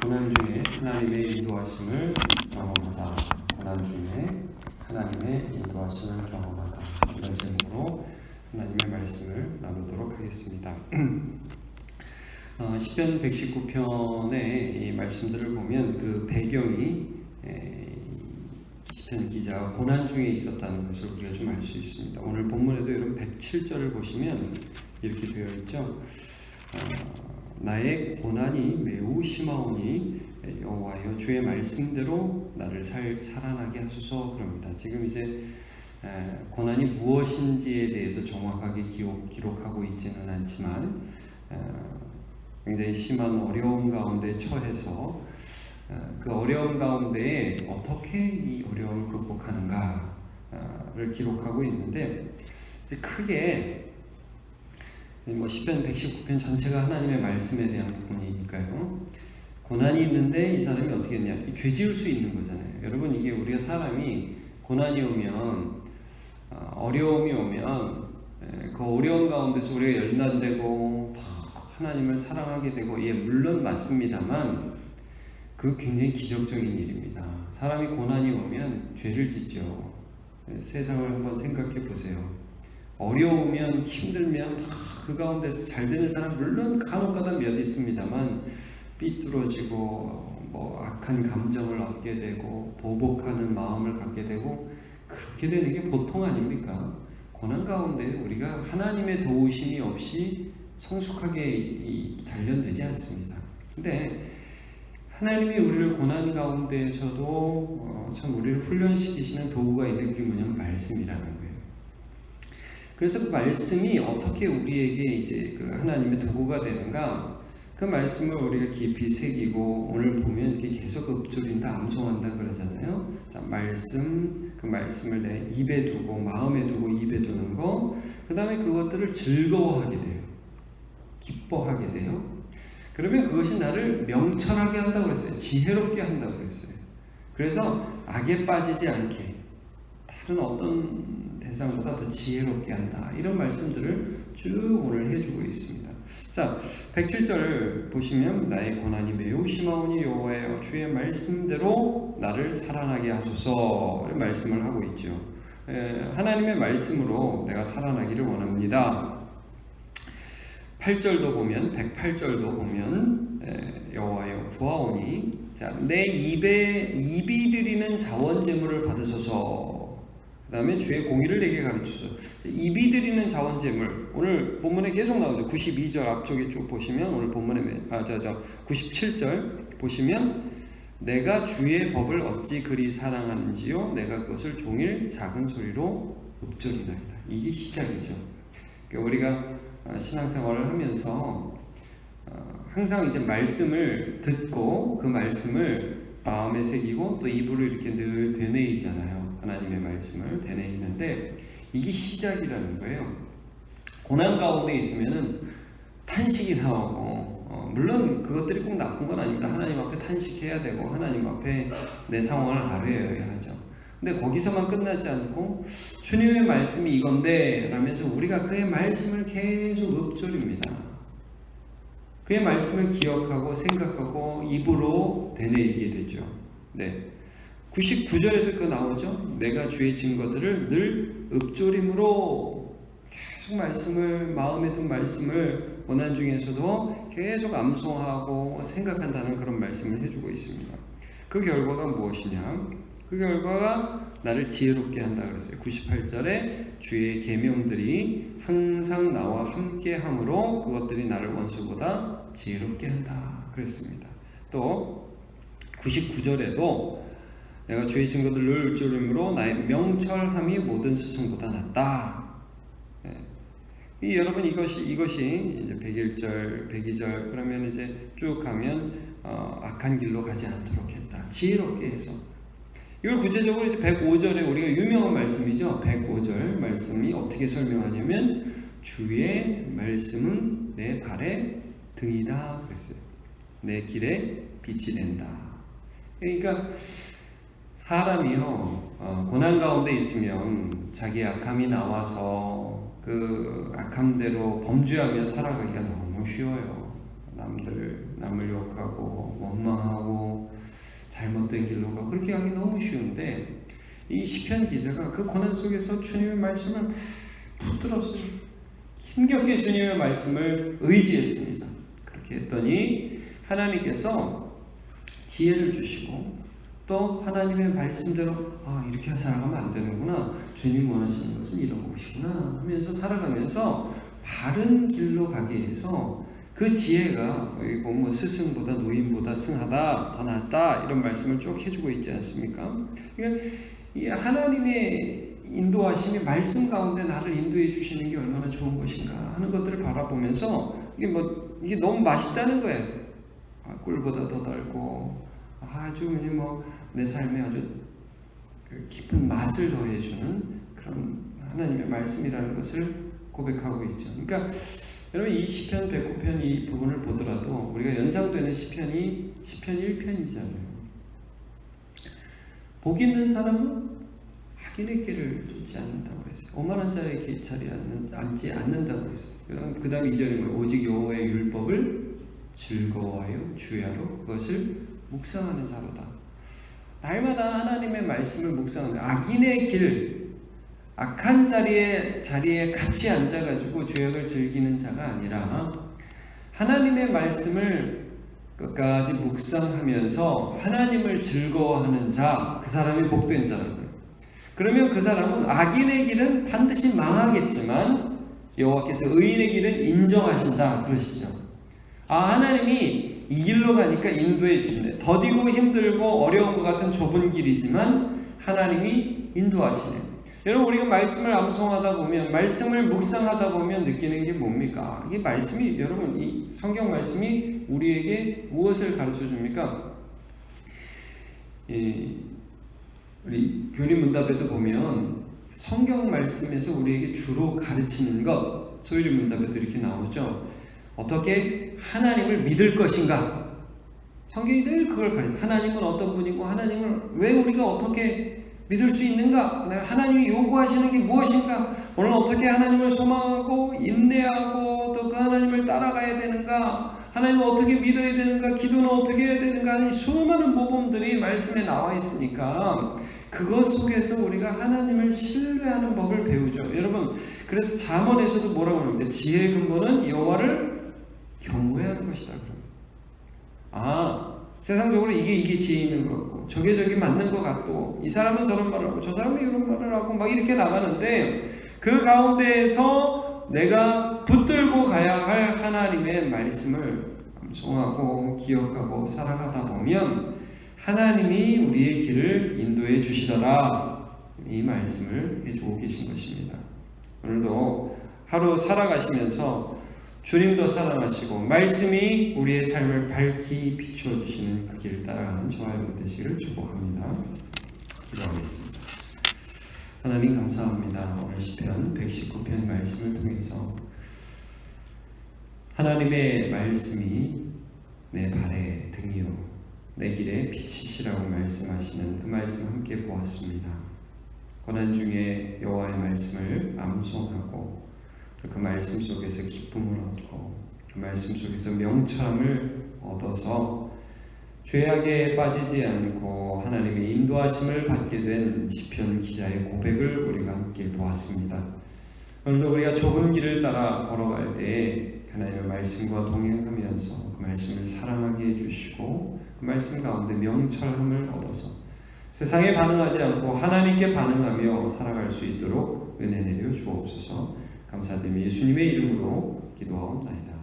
고난 중에 하나님의 인도하심을 경험하다. 고난 중에 하나님의 인도하심을 경험하다. 이런 제목으로 하나님의 말씀을 나누도록 하겠습니다. 시편 119편의 이 말씀들을 보면 그 배경이 시편 기자가 고난 중에 있었다는 것을 우리가 좀 알 수 있습니다. 오늘 본문에도 여러분 107절을 보시면 이렇게 되어 있죠. 나의 고난이 매우 심하오니 여호와여 주의 말씀대로 나를 살아나게 하소서. 그럽니다. 지금 이제 고난이 무엇인지에 대해서 정확하게 기록하고 있지는 않지만 굉장히 심한 어려움 가운데 처해서 그 어려움 가운데 어떻게 이 어려움을 극복하는가를 기록하고 있는데, 이제 크게 시편 119편 전체가 하나님의 말씀에 대한 부분이니까요. 고난이 있는데 이 사람이 어떻게 했냐? 죄 지을 수 있는 거잖아요. 여러분, 이게 우리가 사람이 고난이 오면, 어려움이 오면 그 어려움 가운데서 우리가 연단되고 하나님을 사랑하게 되고, 물론 맞습니다만 그 굉장히 기적적인 일입니다. 사람이 고난이 오면 죄를 짓죠. 세상을 한번 생각해 보세요. 어려우면, 힘들면 그 가운데서 잘 되는 사람 물론 간혹가다 몇 있습니다만 삐뚤어지고 악한 감정을 얻게 되고 보복하는 마음을 갖게 되고, 그렇게 되는 게 보통 아닙니까? 고난 가운데 우리가 하나님의 도우심이 없이 성숙하게 단련되지 않습니다. 근데 하나님이 우리를 고난 가운데에서도 참 우리를 훈련시키시는 도구가 있는 게 뭐냐면 말씀이라는 거예요. 그래서 그 말씀이 어떻게 우리에게 이제 그 하나님의 도구가 되는가? 그 말씀을 우리가 깊이 새기고, 오늘 보면 이렇게 계속 읊조린다, 암송한다 그러잖아요. 자, 말씀, 그 말씀을 내 입에 두고, 마음에 두고, 입에 두는 거, 그 다음에 그것들을 즐거워하게 돼요. 기뻐하게 돼요. 그러면 그것이 나를 명철하게 한다고 그랬어요. 지혜롭게 한다고 그랬어요. 그래서 악에 빠지지 않게, 다른 어떤 대상보다 더 지혜롭게 한다. 이런 말씀들을 쭉 오늘 해주고 있습니다. 자, 107절 보시면 나의 고난이 매우 심하오니 여호와여 주의 말씀대로 나를 살아나게 하소서. 이런 말씀을 하고 있죠. 하나님의 말씀으로 내가 살아나기를 원합니다. 8절도 보면, 108절도 보면 여호와여 구하오니 내 입이 드리는 자원제물을 받으소서. 그 다음에 주의 공의를 내게 가르쳐서. 입이 드리는 자원제물, 오늘 본문에 계속 나오죠. 92절 앞쪽에 쭉 보시면, 오늘 본문에 97절 보시면 내가 주의 법을 어찌 그리 사랑하는지요 내가 그것을 종일 작은 소리로 읊조리나이다. 이게 시작이죠. 그러니까 우리가 신앙생활을 하면서 항상 이제 말씀을 듣고 그 말씀을 마음에 새기고 또 입으로 이렇게 늘 되뇌이잖아요. 하나님의 말씀을 되뇌이는데 이게 시작이라는 거예요. 고난 가운데 있으면은 탄식이 나오고, 물론 그것들이 꼭 나쁜 건 아닙니다. 하나님 앞에 탄식해야 되고 하나님 앞에 내 상황을 아뢰어야 하죠. 근데 거기서만 끝나지 않고 주님의 말씀이 이건데 라면서 우리가 그의 말씀을 계속 읊조립니다. 그의 말씀을 기억하고 생각하고 입으로 되뇌이게 되죠. 네. 99절에도 그 나오죠. 내가 주의 증거들을 늘 읊조림으로 계속 말씀을, 마음에 둔 말씀을 고난 중에서도 계속 암송하고 생각한다는 그런 말씀을 해주고 있습니다. 그 결과가 무엇이냐? 그 결과가 나를 지혜롭게 한다 그랬어요. 98절에 주의 계명들이 항상 나와 함께 함으로 그것들이 나를 원수보다 지혜롭게 한다 그랬습니다. 또 99절에도 내가 주의 증거들을 읊조림으로 나의 명철함이 모든 스승보다 낫다. 여러분 이것이 이제 101절, 102절 그러면 이제 쭉 가면 악한 길로 가지 않도록 했다. 지혜롭게 해서. 이걸 구체적으로 이제 105절에 우리가 유명한 말씀이죠. 105절 말씀이 어떻게 설명하냐면 주의 말씀은 내 발의 등이다 그랬어요. 내 길에 빛이 된다. 그러니까 사람이요, 고난 가운데 있으면 자기 악함이 나와서 그 악함대로 범죄하며 살아가기가 너무 쉬워요. 남을 욕하고 원망하고 잘못된 길로 가고 그렇게 하기 너무 쉬운데 이 시편 기자가 그 고난 속에서 주님의 말씀을 붙들었어요. 힘겹게 주님의 말씀을 의지했습니다. 그렇게 했더니 하나님께서 지혜를 주시고 또 하나님의 말씀대로 이렇게 살아가면 안 되는구나, 주님 원하시는 것은 이런 것이구나 하면서 살아가면서 바른 길로 가게 해서 그 지혜가 여기 보면 스승보다 노인보다 승하다, 더 낫다 이런 말씀을 쭉 해주고 있지 않습니까? 그러니까 이 하나님의 인도하심이 말씀 가운데 나를 인도해 주시는 게 얼마나 좋은 것인가 하는 것들을 바라보면서 이게 너무 맛있다는 거예요. 꿀보다 더 달고 아주 내 삶에 아주 깊은 맛을 더해주는 그런 하나님의 말씀이라는 것을 고백하고 있죠. 그러니까 여러분 이 시편 109편 이 부분을 보더라도 우리가 연상되는 시편이 시편 1편이잖아요. 복 있는 사람은 악인의 길을 쫓지 않는다고 했어요. 오만한 자의 길자리에 앉지 않는다고 했어요. 그 다음 2절에 뭐예요? 오직 여호와의 율법을 즐거워하여 주야로 그것을 묵상하는 자로다. 날마다 하나님의 말씀을 묵상하는 악인의 길, 악한 자리에 같이 앉아가지고 죄악을 즐기는 자가 아니라 하나님의 말씀을 끝까지 묵상하면서 하나님을 즐거워하는 자, 그 사람이 복된 자라고요. 그러면 그 사람은 악인의 길은 반드시 망하겠지만 여호와께서 의인의 길은 인정하신다 그러시죠. 하나님이 이 길로 가니까 인도해 주시네. 더디고 힘들고 어려운 것 같은 좁은 길이지만 하나님이 인도하시네. 여러분 우리가 말씀을 암송하다 보면, 말씀을 묵상하다 보면 느끼는 게 뭡니까? 이 말씀이, 여러분 이 성경 말씀이 우리에게 무엇을 가르쳐 줍니까? 우리 교리문답에도 보면 성경 말씀에서 우리에게 주로 가르치는 것, 소유리문답에도 이렇게 나오죠. 어떻게 하나님을 믿을 것인가? 성경이 늘 그걸 가르쳐요. 하나님은 어떤 분이고 하나님을 왜 우리가 어떻게 믿을 수 있는가? 하나님이 요구하시는 게 무엇인가? 오늘 어떻게 하나님을 소망하고 인내하고 또 그 하나님을 따라가야 되는가? 하나님을 어떻게 믿어야 되는가? 기도는 어떻게 해야 되는가? 하는 수많은 모범들이 말씀에 나와 있으니까 그것 속에서 우리가 하나님을 신뢰하는 법을 배우죠. 여러분 그래서 잠언에서도 뭐라고 그러는데 지혜의 근본은 여호와를 경외하는 것이다. 세상적으로 이게 지혜 있는 것 같고 저게 맞는 것 같고 이 사람은 저런 말을 하고 저 사람은 이런 말을 하고 막 이렇게 나가는데 그 가운데에서 내가 붙들고 가야 할 하나님의 말씀을 암송하고 기억하고 살아가다 보면 하나님이 우리의 길을 인도해 주시더라, 이 말씀을 해주고 계신 것입니다. 오늘도 하루 살아가시면서 주님도 사랑하시고 말씀이 우리의 삶을 밝히 비추어 주시는 그 길을 따라가는 저와 여러분 되시기를 축복합니다. 기도하겠습니다. 하나님 감사합니다. 오늘 시편 119편 말씀을 통해서 하나님의 말씀이 내 발의 등이요 내 길의 빛이시라고 말씀하시는 그 말씀 함께 보았습니다. 고난 중에 여호와의 말씀을 암송하고 그 말씀 속에서 기쁨을 얻고 그 말씀 속에서 명철함을 얻어서 죄악에 빠지지 않고 하나님의 인도하심을 받게 된 시편 기자의 고백을 우리가 함께 보았습니다. 오늘도 우리가 좁은 길을 따라 걸어갈 때 하나님의 말씀과 동행하면서 그 말씀을 사랑하게 해주시고 그 말씀 가운데 명철함을 얻어서 세상에 반응하지 않고 하나님께 반응하며 살아갈 수 있도록 은혜 내려 주옵소서. 감사드리며 예수님의 이름으로 기도하옵나이다.